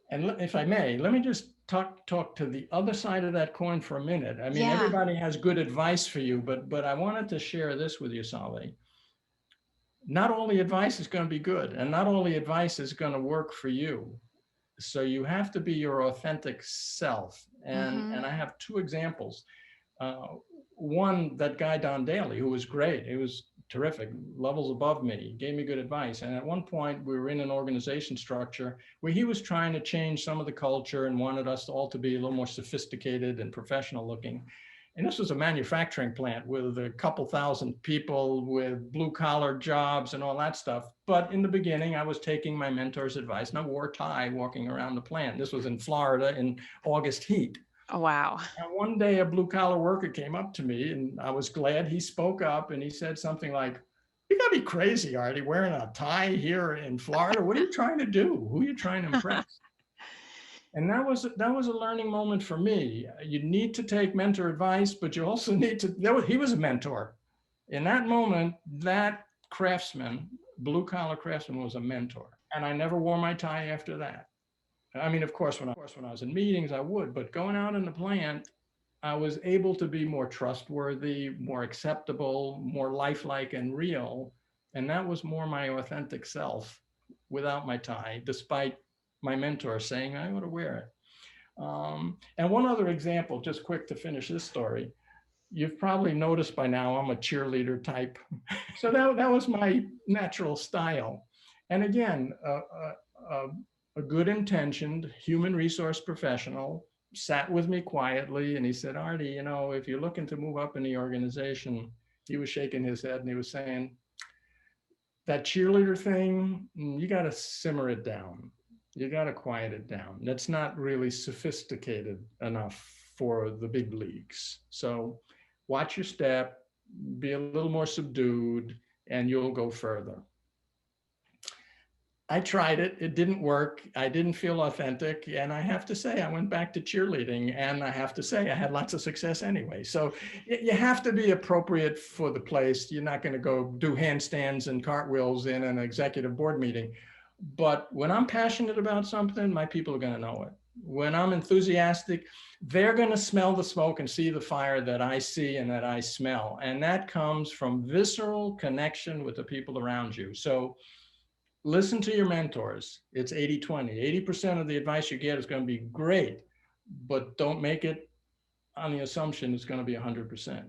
And if I may, let me just talk to the other side of that coin for a minute. I mean, Yeah. everybody has good advice for you, but I wanted to share this with you, Sally. Not all the advice is going to be good, and not all the advice is going to work for you. So you have to be your authentic self. Mm-hmm. And I have two examples. Uh, One, that guy Don Daly, who was great. He was terrific, levels above me, gave me good advice. And at one point, we were in an organization structure where he was trying to change some of the culture and wanted us all to be a little more sophisticated and professional looking. And this was a manufacturing plant with a couple thousand people with blue collar jobs and all that stuff. But in the beginning, I was taking my mentor's advice, and I wore a tie walking around the plant. This was in Florida in August heat. Oh, wow. And one day, a blue collar worker came up to me, and I was glad he spoke up. And he said something like, "You got to be crazy, Artie, wearing a tie here in Florida. What are you trying to do? Who are you trying to impress?" And that was a learning moment for me. You need to take mentor advice, but you also need to. He was a mentor. In that moment, that craftsman, blue collar craftsman, was a mentor. And I never wore my tie after that. I mean, of course, when I was in meetings, I would, but going out in the plant, I was able to be more trustworthy, more acceptable, more lifelike and real. And that was more my authentic self without my tie, despite my mentor saying I ought to wear it. And one other example, just quick to finish this story. You've probably noticed by now I'm a cheerleader type. So that was my natural style. And again, a good intentioned human resource professional sat with me quietly and he said, "Artie, if you're looking to move up in the organization," he was shaking his head and he was saying, "that cheerleader thing, you got to simmer it down. You got to quiet it down. That's not really sophisticated enough for the big leagues. So watch your step, be a little more subdued, and you'll go further." I tried it. It didn't work. I didn't feel authentic. And I have to say, I went back to cheerleading. And I have to say, I had lots of success anyway. So you have to be appropriate for the place. You're not going to go do handstands and cartwheels in an executive board meeting. But when I'm passionate about something, my people are going to know it. When I'm enthusiastic, they're going to smell the smoke and see the fire that I see and that I smell. And that comes from visceral connection with the people around you. So listen to your mentors. It's 80-20. 80% of the advice you get is going to be great, but don't make it on the assumption it's going to be 100%.